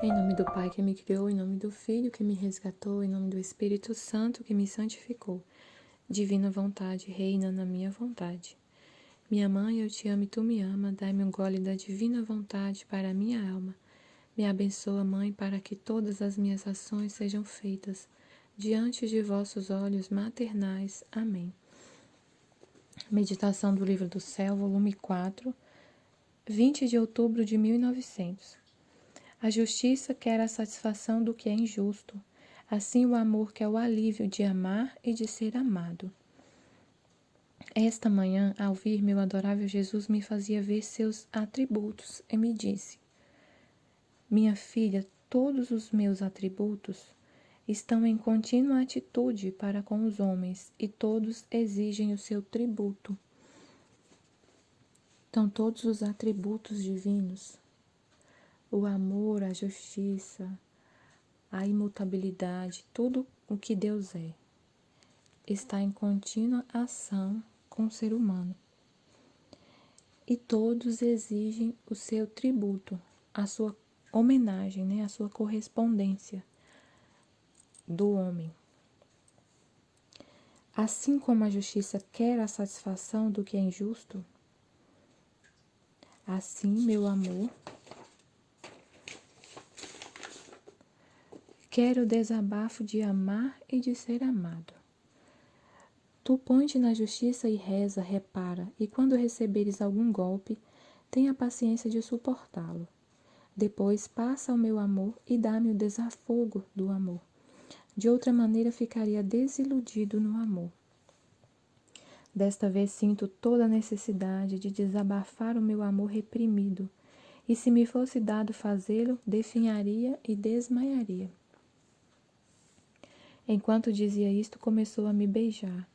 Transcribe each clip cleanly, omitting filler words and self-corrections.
Em nome do Pai que me criou, em nome do Filho que me resgatou, em nome do Espírito Santo que me santificou. Divina vontade, reina na minha vontade. Minha mãe, eu te amo e tu me ama, dai-me um gole da divina vontade para a minha alma. Me abençoa, Mãe, para que todas as minhas ações sejam feitas diante de vossos olhos maternais. Amém. Meditação do Livro do Céu, volume 4, 20 de outubro de 1900. A justiça quer a satisfação do que é injusto, assim o amor quer o alívio de amar e de ser amado. Esta manhã, ao vir meu adorável Jesus, me fazia ver seus atributos e me disse: minha filha, todos os meus atributos estão em contínua atitude para com os homens e todos exigem o seu tributo. Então, todos os atributos divinos, o amor, a justiça, a imutabilidade, tudo o que Deus é, está em contínua ação com o ser humano. E todos exigem o seu tributo, a sua homenagem, a sua correspondência do homem. Assim como a justiça quer a satisfação do que é injusto, assim, meu amor, quer o desabafo de amar e de ser amado. Tu põe-te na justiça e reza, repara, e quando receberes algum golpe, tenha paciência de suportá-lo. Depois passa ao meu amor e dá-me o desafogo do amor. De outra maneira ficaria desiludido no amor. Desta vez sinto toda a necessidade de desabafar o meu amor reprimido, e se me fosse dado fazê-lo, definharia e desmaiaria. Enquanto dizia isto, começou a me beijar,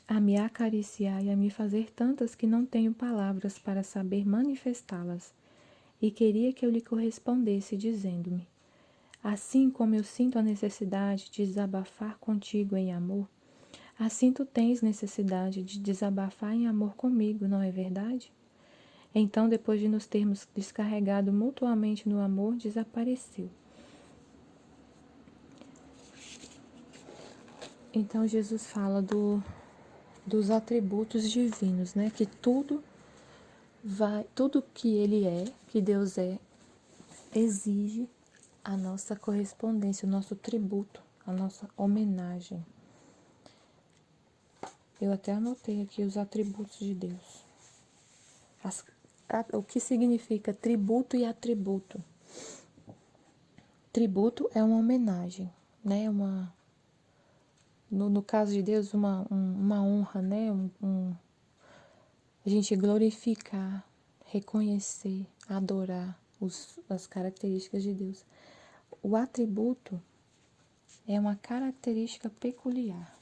a me acariciar e a me fazer tantas que não tenho palavras para saber manifestá-las, e queria que eu lhe correspondesse, dizendo-me: assim como eu sinto a necessidade de desabafar contigo em amor, assim tu tens necessidade de desabafar em amor comigo, não é verdade? Então, depois de nos termos descarregado mutuamente no amor, desapareceu. Então, Jesus fala dos atributos divinos, que tudo que Ele é, que Deus é, exige a nossa correspondência, o nosso tributo, a nossa homenagem. Eu até anotei aqui os atributos de Deus. O que significa tributo e atributo? Tributo é uma homenagem, no caso de Deus, uma honra, a gente glorificar, reconhecer, adorar as características de Deus. O atributo é uma característica peculiar.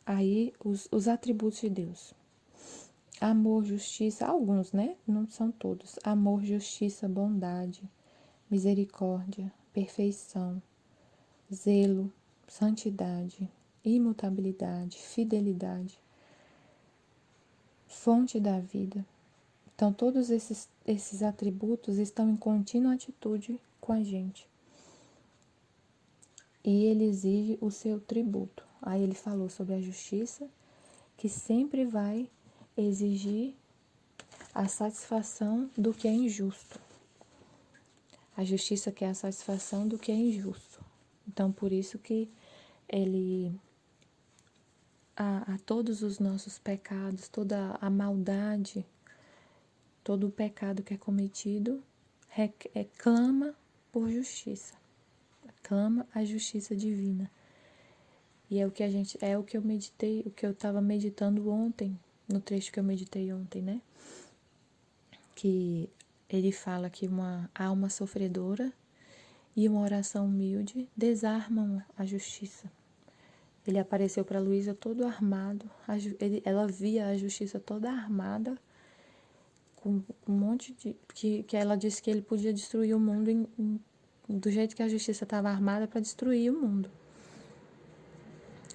Aí, os atributos de Deus. Amor, justiça, alguns, não são todos. Amor, justiça, bondade, misericórdia, perfeição, zelo, santidade, imutabilidade, fidelidade, fonte da vida. Então, todos esses atributos estão em contínua atitude com a gente. E ele exige o seu tributo. Aí ele falou sobre a justiça, que sempre vai exigir a satisfação do que é injusto. A justiça quer a satisfação do que é injusto. Então, por isso que ele, a todos os nossos pecados, toda a maldade, todo o pecado que é cometido, clama por justiça. Clama a justiça divina. E é o que eu meditei, o que eu estava meditando ontem, no trecho que eu meditei ontem, Que ele fala que uma alma sofredora e uma oração humilde desarmam a justiça. Ele apareceu para Luísa todo armado, ela via a justiça toda armada, com um monte de... que ela disse que ele podia destruir o mundo do jeito que a justiça estava armada para destruir o mundo.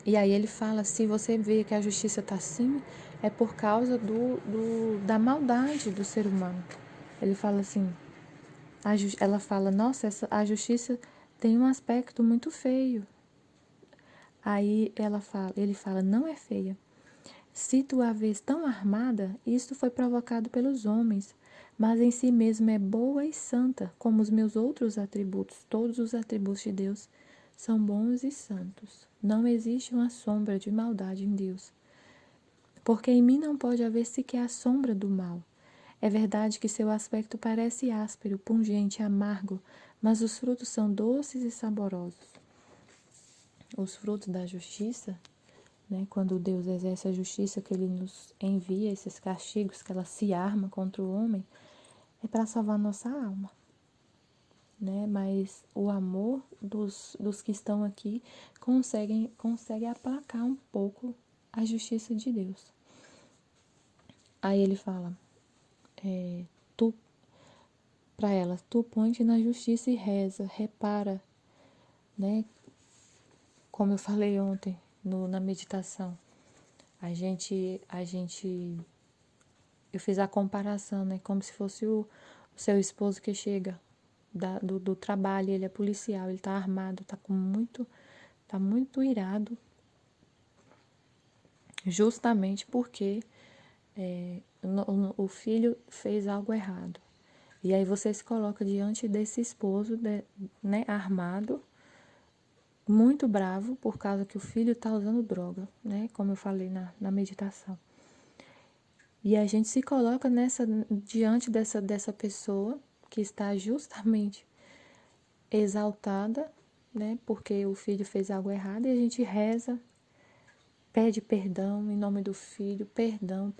E aí ele fala, se você vê que a justiça está assim, é por causa da maldade do ser humano. Ele fala assim, ela fala, nossa, a justiça tem um aspecto muito feio. Aí ele fala, não é feia. Se tu a vês tão armada, isto foi provocado pelos homens, mas em si mesmo é boa e santa, como os meus outros atributos. Todos os atributos de Deus são bons e santos. Não existe uma sombra de maldade em Deus, porque em mim não pode haver sequer a sombra do mal. É verdade que seu aspecto parece áspero, pungente, amargo, mas os frutos são doces e saborosos. Os frutos da justiça, né, quando Deus exerce a justiça, que Ele nos envia esses castigos, que ela se arma contra o homem, é para salvar nossa alma. Né? Mas o amor dos que estão aqui consegue aplacar um pouco a justiça de Deus. Aí ele fala, tu, para ela, tu põe-te na justiça e reza, repara, né? Como eu falei ontem na meditação, eu fiz a comparação, né? Como se fosse o seu esposo que chega do trabalho, ele é policial, ele tá armado, tá muito irado, justamente porque o filho fez algo errado. E aí você se coloca diante desse esposo, né, armado, muito bravo por causa que o filho está usando droga, né, como eu falei na meditação. E a gente se coloca diante dessa pessoa que está justamente exaltada, né, porque o filho fez algo errado, e a gente reza, pede perdão em nome do filho, perdão,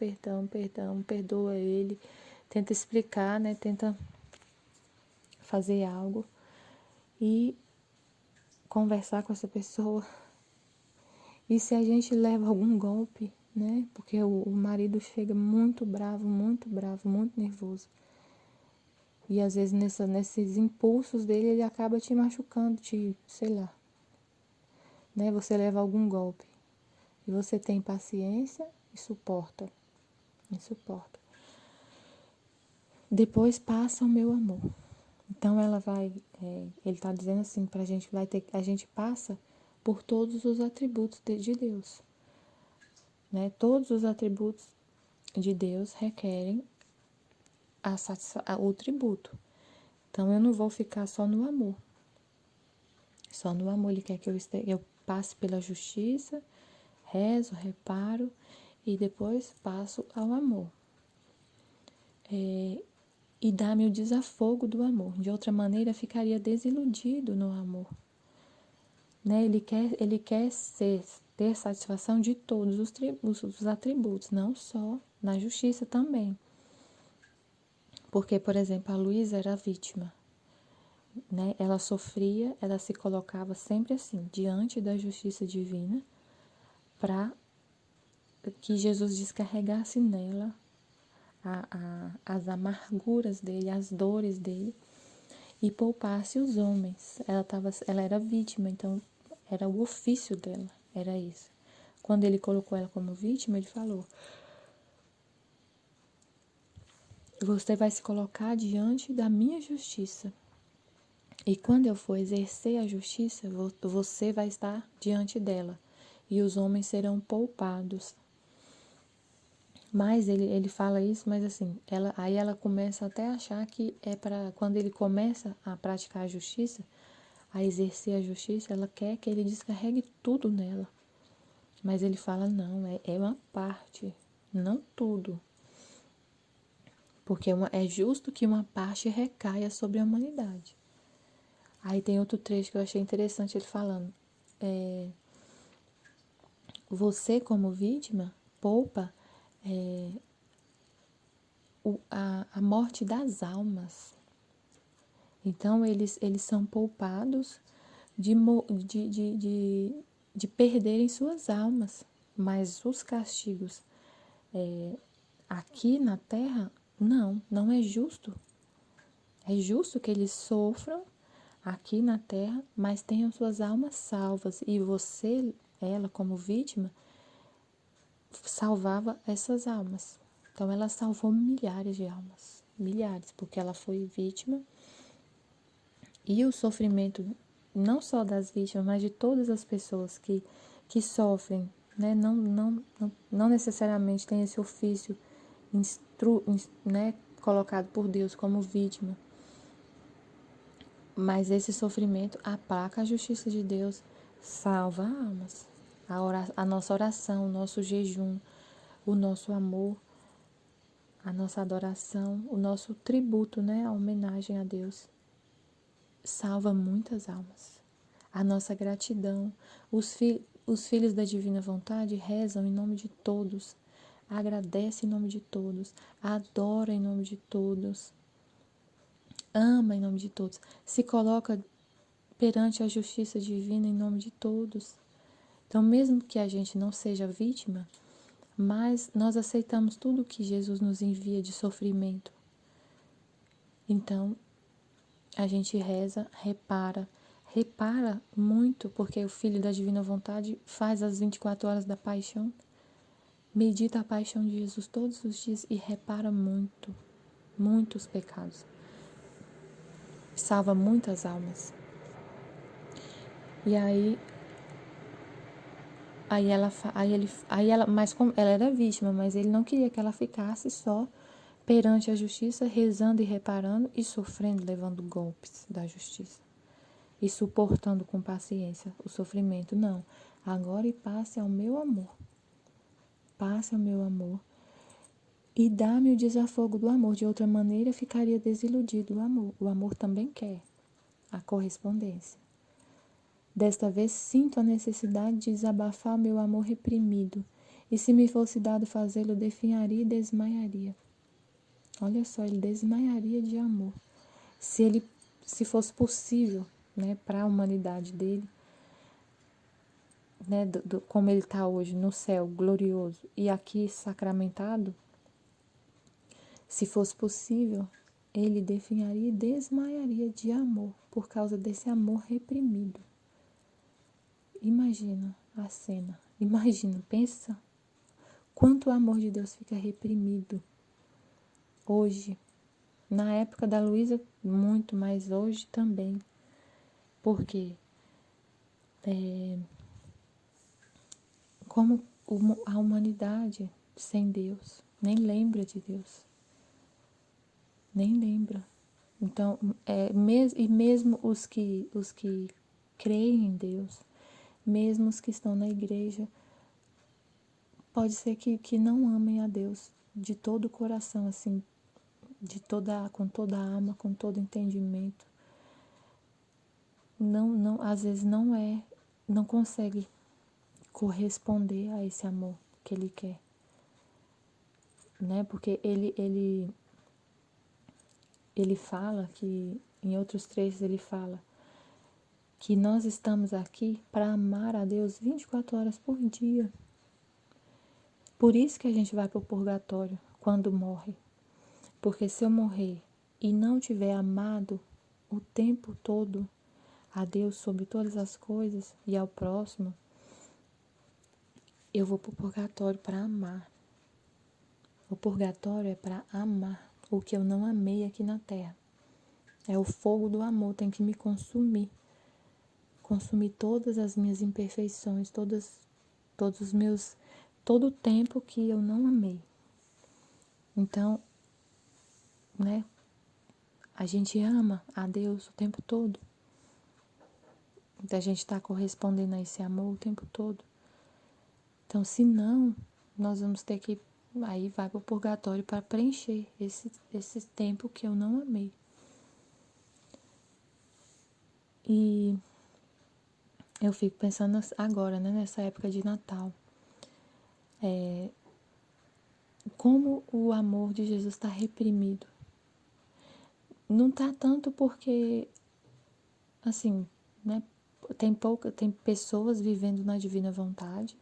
perdoa ele, tenta explicar, né, tenta fazer algo e conversar com essa pessoa. E se a gente leva algum golpe, né, porque o marido chega muito bravo, muito nervoso. E às vezes nesses impulsos dele, ele acaba te machucando, sei lá, né, você leva algum golpe. E você tem paciência e suporta. Depois passa o meu amor. Então ele está dizendo assim, pra gente, a gente passa por todos os atributos de Deus. Né? Todos os atributos de Deus requerem o tributo. Então eu não vou ficar só no amor. Só no amor ele quer que eu passe pela justiça, rezo, reparo e depois passo ao amor. E dá-me o desafogo do amor. De outra maneira, ficaria desiludido no amor. Né? Ele quer ter satisfação de todos os atributos, não só na justiça também. Porque, por exemplo, a Luísa era vítima. Né? Ela sofria, ela se colocava sempre assim, diante da justiça divina, para que Jesus descarregasse nela as amarguras dele, as dores dele, e poupasse os homens. Ela era vítima, então era o ofício dela, era isso. Quando ele colocou ela como vítima, ele falou: você vai se colocar diante da minha justiça. E quando eu for exercer a justiça, você vai estar diante dela. E os homens serão poupados. Mas ele fala isso, mas assim, aí ela começa até a achar que quando ele começa a praticar a justiça, a exercer a justiça, ela quer que ele descarregue tudo nela. Mas ele fala, não, é uma parte, não tudo. Porque é justo que uma parte recaia sobre a humanidade. Aí tem outro trecho que eu achei interessante ele falando. Você, como vítima, poupa a morte das almas. Então, eles são poupados de perderem suas almas. Mas os castigos aqui na Terra, não é justo. É justo que eles sofram aqui na Terra, mas tenham suas almas salvas. E você, ela como vítima, salvava essas almas. Então ela salvou milhares de almas, milhares, porque ela foi vítima. E o sofrimento não só das vítimas, mas de todas as pessoas que sofrem, né? Não necessariamente tem esse ofício né? Colocado por Deus como vítima. Mas esse sofrimento aplaca a justiça de Deus, salva almas. A nossa oração, o nosso jejum, o nosso amor, a nossa adoração, o nosso tributo, né? A homenagem a Deus, salva muitas almas. A nossa gratidão. Os filhos da divina vontade rezam em nome de todos, agradecem em nome de todos, adoram em nome de todos, ama em nome de todos, se coloca perante a justiça divina em nome de todos. Então, mesmo que a gente não seja vítima, mas nós aceitamos tudo que Jesus nos envia de sofrimento. Então, a gente reza, repara muito, porque o Filho da Divina Vontade faz as 24 horas da paixão, medita a paixão de Jesus todos os dias e repara muitos pecados. Salva muitas almas. E mas como ela era vítima, mas ele não queria que ela ficasse só perante a justiça, rezando e reparando e sofrendo, levando golpes da justiça e suportando com paciência o sofrimento. Não, agora passe ao meu amor. Passe ao meu amor e dá-me o desafogo do amor. De outra maneira, ficaria desiludido o amor. O amor também quer a correspondência. Desta vez, sinto a necessidade de desabafar o meu amor reprimido. E se me fosse dado fazê-lo, definharia e desmaiaria. Olha só, ele desmaiaria de amor. Se fosse possível, né, para a humanidade dele, né, como ele está hoje no céu glorioso e aqui sacramentado, se fosse possível, ele definharia e desmaiaria de amor por causa desse amor reprimido. Imagina a cena, pensa quanto o amor de Deus fica reprimido hoje. Na época da Luísa, muito, mas hoje também. Porque como a humanidade sem Deus nem lembra de Deus. Nem lembra. Então, mesmo os que creem em Deus, mesmo os que estão na igreja, pode ser que não amem a Deus de todo o coração, assim, com toda a alma, com todo entendimento. Às vezes não consegue corresponder a esse amor que ele quer, né? Porque ele fala que, em outros trechos ele fala que nós estamos aqui para amar a Deus 24 horas por dia. Por isso que a gente vai para o purgatório quando morre. Porque se eu morrer e não tiver amado o tempo todo a Deus sobre todas as coisas e ao próximo, eu vou para o purgatório para amar. O purgatório é para amar o que eu não amei aqui na terra. É o fogo do amor, tem que me consumir. Consumir todas as minhas imperfeições, todo o tempo que eu não amei. Então, né, a gente ama a Deus o tempo todo. Então, a gente está correspondendo a esse amor o tempo todo. Então, se não, nós vamos ter que, aí vai para o purgatório para preencher esse tempo que eu não amei. E eu fico pensando agora, né, nessa época de Natal, como o amor de Jesus está reprimido. Não está tanto porque, assim, né, tem pessoas vivendo na divina vontade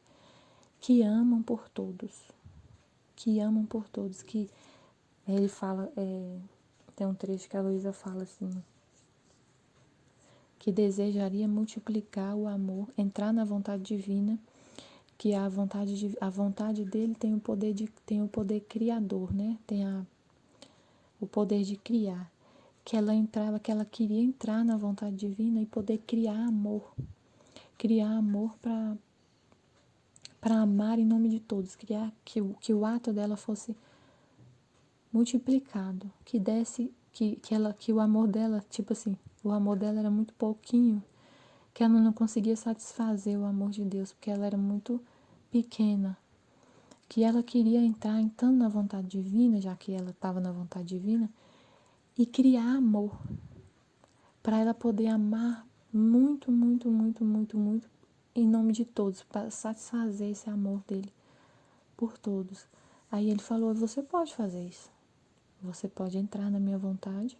que amam por todos, que ele fala, tem um trecho que a Luísa fala assim, que desejaria multiplicar o amor, entrar na vontade divina, que a vontade dele tem o poder criador, né? O poder de criar. Que que ela queria entrar na vontade divina e poder criar amor para amar em nome de todos, criar que o ato dela fosse multiplicado, que o amor dela, tipo assim, o amor dela era muito pouquinho, que ela não conseguia satisfazer o amor de Deus, porque ela era muito pequena, que ela queria entrar então na vontade divina, já que ela estava na vontade divina, e criar amor, para ela poder amar muito, muito, muito, muito, muito, em nome de todos, para satisfazer esse amor dele por todos. Aí ele falou: você pode fazer isso. Você pode entrar na minha vontade,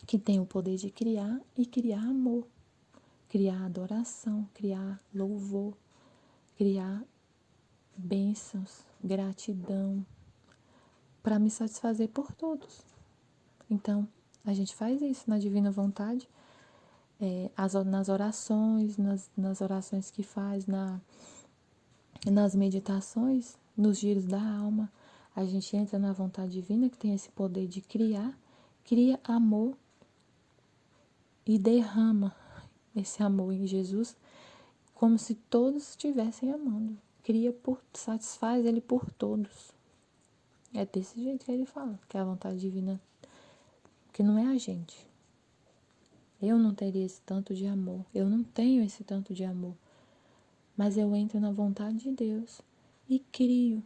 que tem o poder de criar e criar amor, criar adoração, criar louvor, criar bênçãos, gratidão, para me satisfazer por todos. Então, a gente faz isso na divina vontade, nas orações, nas orações que faz, nas meditações, nos giros da alma. A gente entra na vontade divina, que tem esse poder de criar, cria amor e derrama esse amor em Jesus, como se todos estivessem amando. Satisfaz ele por todos. É desse jeito que ele fala, que é a vontade divina, que não é a gente. Eu não teria esse tanto de amor, eu não tenho esse tanto de amor, mas eu entro na vontade de Deus e crio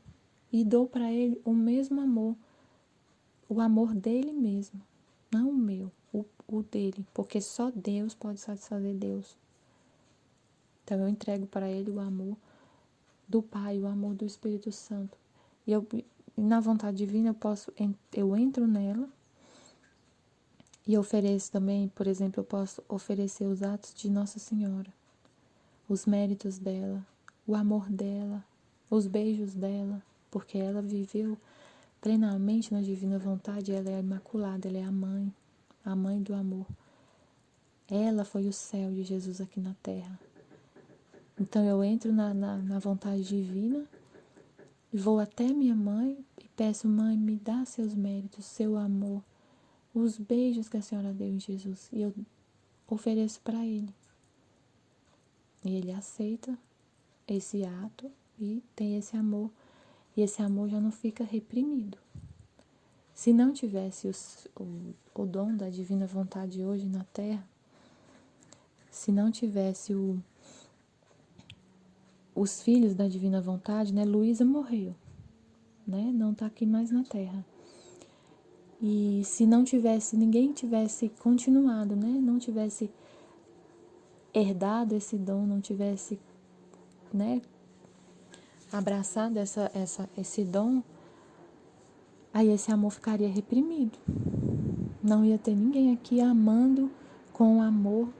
e dou para ele o mesmo amor, o amor dele mesmo, não o meu, o dele, porque só Deus pode satisfazer Deus. Então eu entrego para ele o amor do Pai, o amor do Espírito Santo. E na vontade divina eu entro nela e ofereço também, por exemplo, eu posso oferecer os atos de Nossa Senhora, os méritos dela, o amor dela, os beijos dela, porque ela viveu plenamente na divina vontade, ela é a imaculada, ela é a mãe do amor. Ela foi o céu de Jesus aqui na terra. Então eu entro na vontade divina, vou até minha mãe e peço: mãe, me dá seus méritos, seu amor, os beijos que a senhora deu em Jesus. E eu ofereço para ele. E ele aceita esse ato e tem esse amor. E esse amor já não fica reprimido. Se não tivesse o dom da divina vontade hoje na terra, se não tivesse os filhos da divina vontade, né? Luísa morreu, né? Não está aqui mais na terra. E se ninguém tivesse continuado, né? Não tivesse herdado esse dom, não tivesse, né, abraçado esse dom, aí esse amor ficaria reprimido. Não ia ter ninguém aqui amando com amor,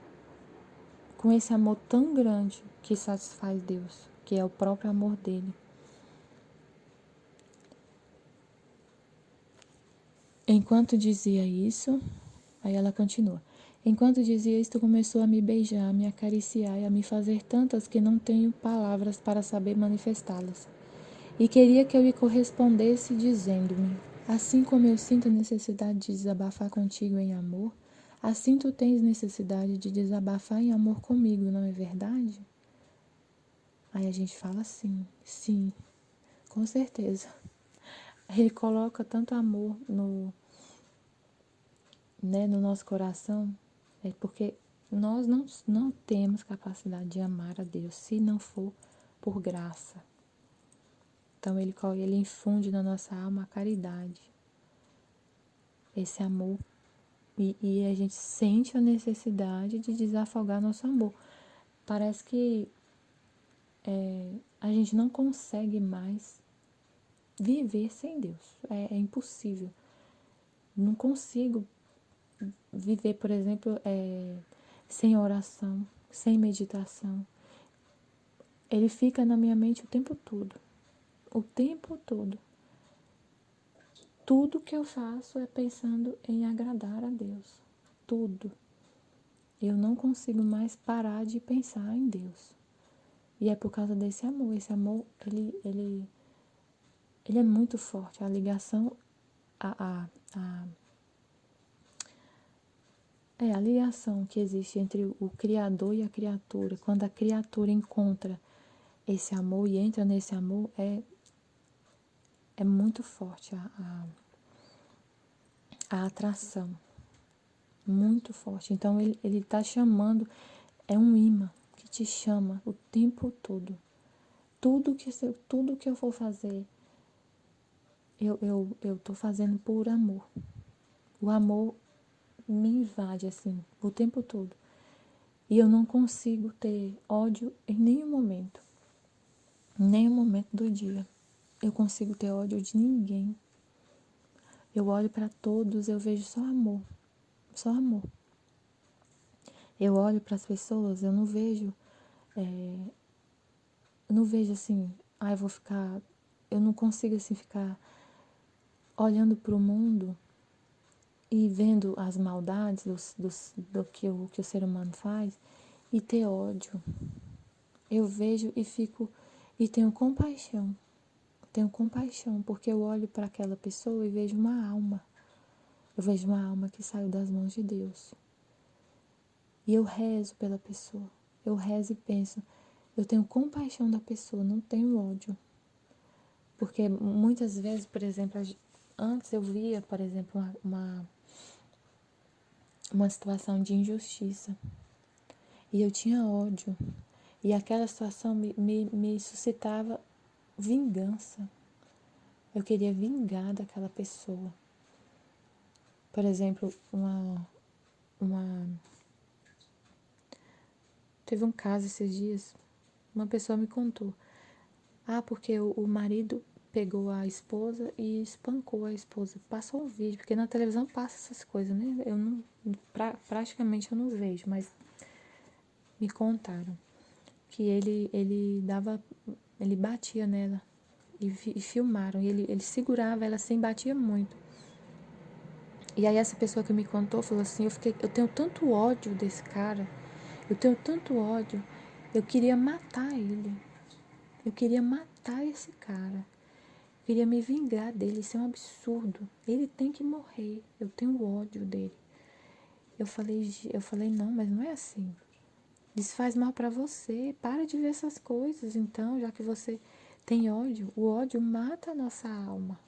com esse amor tão grande que satisfaz Deus, que é o próprio amor dele. Enquanto dizia isso, aí ela continua: enquanto dizia isto, começou a me beijar, a me acariciar e a me fazer tantas que não tenho palavras para saber manifestá-las. E queria que eu lhe correspondesse dizendo-me: assim como eu sinto necessidade de desabafar contigo em amor, assim tu tens necessidade de desabafar em amor comigo, não é verdade? Aí a gente fala assim: sim, com certeza. Ele coloca tanto amor no nosso coração, porque nós não temos capacidade de amar a Deus se não for por graça. Então ele infunde na nossa alma a caridade, esse amor, e a gente sente a necessidade de desafogar nosso amor. Parece que a gente não consegue mais viver sem Deus, é impossível. Não consigo viver, por exemplo, sem oração, sem meditação. Ele fica na minha mente o tempo todo. O tempo todo. Tudo que eu faço é pensando em agradar a Deus. Tudo. Eu não consigo mais parar de pensar em Deus. E é por causa desse amor. Esse amor, ele é muito forte. A ligação, a ligação que existe entre o Criador e a criatura. Quando a criatura encontra esse amor e entra nesse amor, é muito forte a atração. Muito forte. Então ele está chamando, é um imã que te chama o tempo todo. Tudo que eu for fazer, eu tô fazendo por amor. O amor me invade assim, o tempo todo. E eu não consigo ter ódio em nenhum momento. Em nenhum momento do dia. Eu consigo ter ódio de ninguém. Eu olho para todos, eu vejo só amor. Só amor. Eu olho para as pessoas, eu não vejo assim, eu vou ficar, eu não consigo assim ficar olhando para o mundo e vendo as maldades do que o ser humano faz e ter ódio. Eu vejo e fico, e tenho compaixão. Tenho compaixão, porque eu olho para aquela pessoa e vejo uma alma. Eu vejo uma alma que saiu das mãos de Deus. E eu rezo pela pessoa. Eu rezo e penso, eu tenho compaixão da pessoa, não tenho ódio. Porque muitas vezes, por exemplo, antes eu via, por exemplo, uma situação de injustiça. E eu tinha ódio. E aquela situação me suscitava vingança. Eu queria vingar daquela pessoa. Por exemplo, teve um caso esses dias, uma pessoa me contou. Porque o marido pegou a esposa e espancou a esposa. Passou um vídeo, porque na televisão passa essas coisas, né? Eu não, praticamente eu não vejo, mas me contaram que ele batia nela e filmaram. E ele segurava ela assim, batia muito. E aí essa pessoa que me contou falou assim, eu tenho tanto ódio desse cara, eu tenho tanto ódio, eu queria matar ele. Eu queria matar esse cara. Eu queria me vingar dele. Isso é um absurdo. Ele tem que morrer. Eu tenho ódio dele. Eu falei, não, mas não é assim. Isso faz mal pra você. Para de ver essas coisas. Então, já que você tem ódio, o ódio mata a nossa alma.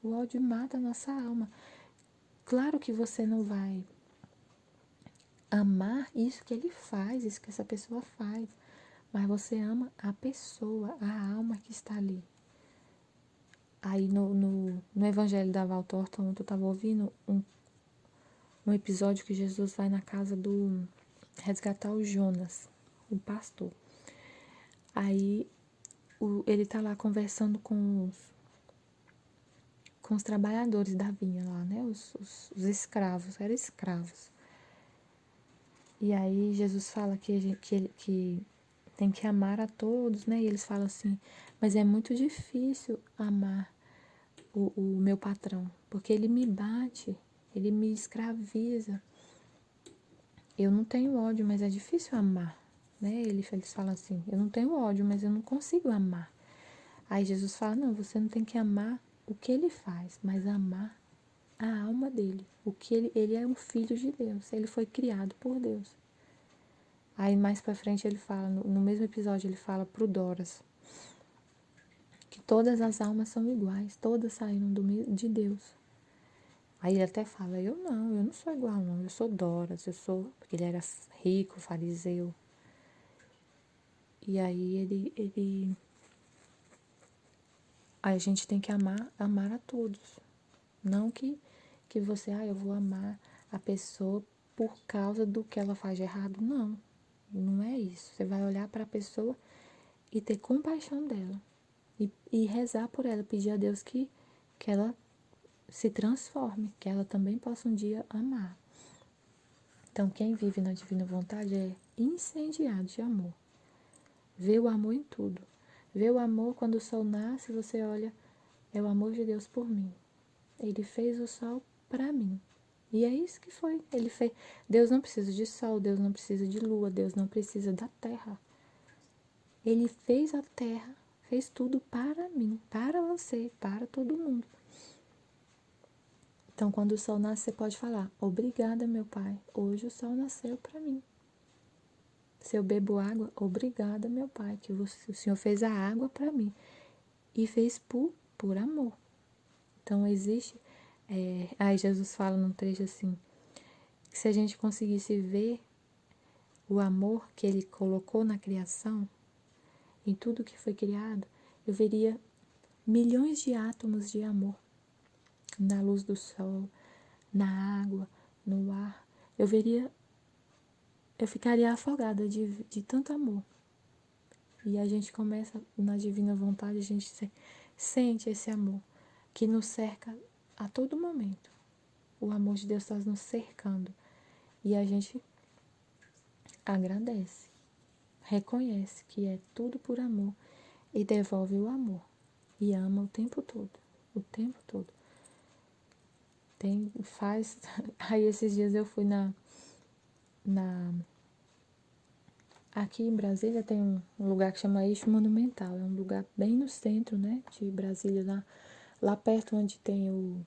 O ódio mata a nossa alma. Claro que você não vai amar isso que ele faz, isso que essa pessoa faz. Mas você ama a pessoa, a alma que está ali. Aí no Evangelho da Val Thornton, eu estava ouvindo um episódio que Jesus vai na casa do resgatar o Jonas, o pastor. Aí ele tá lá conversando com os trabalhadores da vinha lá, né? Os escravos, eram escravos. E aí Jesus fala que tem que amar a todos, né? E eles falam assim, mas é muito difícil amar o meu patrão, porque ele me bate, ele me escraviza. Eu não tenho ódio, mas é difícil amar, né? Eles falam assim, eu não tenho ódio, mas eu não consigo amar. Aí Jesus fala, não, você não tem que amar o que ele faz, mas amar a alma dele. O que ele é um filho de Deus, ele foi criado por Deus. Aí mais pra frente ele fala, no mesmo episódio ele fala pro Doras, que todas as almas são iguais, todas saíram de Deus. Aí ele até fala, eu não sou igual não, eu sou Doras, porque ele era rico, fariseu. E aí aí a gente tem que amar a todos. Não que você, eu vou amar a pessoa por causa do que ela faz de errado. Não, não é isso. Você vai olhar para a pessoa e ter compaixão dela. E rezar por ela, pedir a Deus que ela se transforme, que ela também possa um dia amar. Então, quem vive na divina vontade é incendiado de amor. Vê o amor em tudo. Vê o amor quando o sol nasce, você olha, é o amor de Deus por mim. Ele fez o sol para mim. E é isso que foi. Ele fez. Deus não precisa de sol, Deus não precisa de lua, Deus não precisa da terra. Ele fez a terra, fez tudo para mim, para você, para todo mundo. Então, quando o sol nasce, você pode falar: obrigada, meu Pai, hoje o sol nasceu para mim. Se eu bebo água, obrigada, meu Pai, que o Senhor fez a água para mim e fez por amor. Então, existe. Aí Jesus fala num trecho assim: que se a gente conseguisse ver o amor que Ele colocou na criação, em tudo que foi criado, eu veria milhões de átomos de amor na luz do sol, na água, no ar. Eu ficaria afogada de tanto amor. E a gente começa, na divina vontade, a gente sente esse amor que nos cerca a todo momento. O amor de Deus está nos cercando. E a gente agradece, reconhece que é tudo por amor e devolve o amor. E ama o tempo todo. O tempo todo. Aí esses dias eu fui aqui em Brasília tem um lugar que chama Eixo Monumental. É um lugar bem no centro, né, de Brasília, lá perto onde tem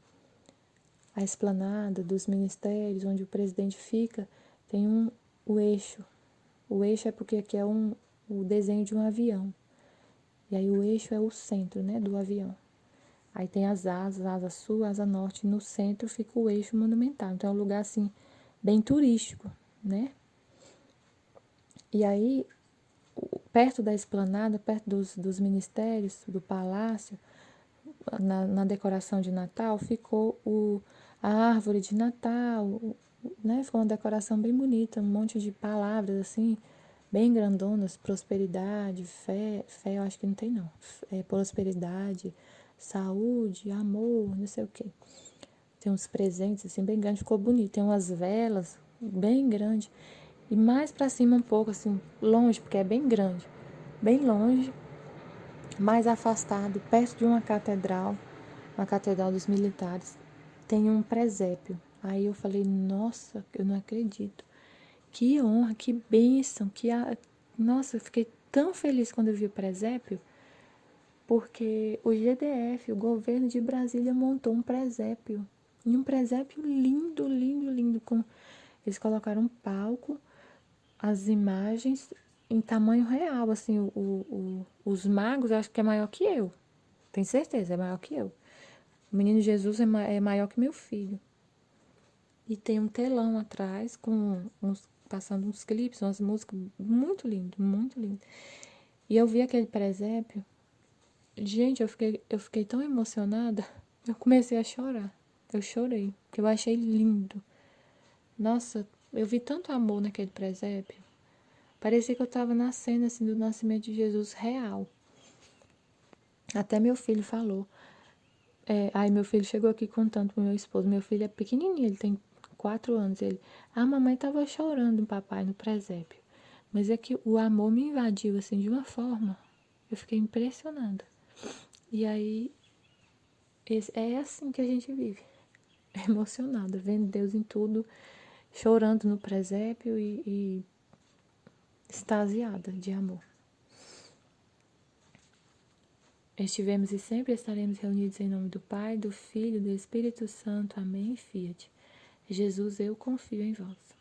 a esplanada dos ministérios, onde o presidente fica, tem o eixo. O eixo é porque aqui é o desenho de um avião. E aí o eixo é o centro, né, do avião. Aí tem as asas, asa sul, asa norte. No centro fica o eixo monumental. Então é um lugar, assim, bem turístico, né? E aí, perto da esplanada, perto dos ministérios, do palácio, na decoração de Natal, ficou a árvore de Natal, né? Ficou uma decoração bem bonita, um monte de palavras, assim, bem grandonas: prosperidade, fé, eu acho que não tem não, prosperidade, saúde, amor, não sei o quê. Tem uns presentes, assim, bem grandes, ficou bonito. Tem umas velas bem grandes. E mais pra cima um pouco, assim, longe, porque é bem grande, bem longe, mais afastado, perto de uma catedral dos militares, tem um presépio. Aí eu falei: nossa, eu não acredito. Que honra, que bênção, nossa, eu fiquei tão feliz quando eu vi o presépio, porque o GDF, o governo de Brasília, montou um presépio. E um presépio lindo, lindo, lindo. Eles colocaram um palco, as imagens em tamanho real. Assim, os magos, eu acho que é maior que eu. Tenho certeza, é maior que eu. O menino Jesus é maior que meu filho. E tem um telão atrás, passando uns clipes, umas músicas. Muito lindo, muito lindo. E eu vi aquele presépio. Gente, eu fiquei tão emocionada. Eu comecei a chorar. Eu chorei, porque eu achei lindo. Nossa, eu vi tanto amor naquele presépio. Parecia que eu estava nascendo, assim, do nascimento de Jesus real. Até meu filho falou. Aí meu filho chegou aqui contando pro meu esposo. Meu filho é pequenininho, ele tem 4 anos. A mamãe estava chorando, papai, no presépio. Mas é que o amor me invadiu, assim, de uma forma. Eu fiquei impressionada. E aí, é assim que a gente vive. Emocionada, vendo Deus em tudo, chorando no presépio e extasiada de amor. Estivemos e sempre estaremos reunidos em nome do Pai, do Filho e do Espírito Santo. Amém. Fiat. Jesus, eu confio em vós.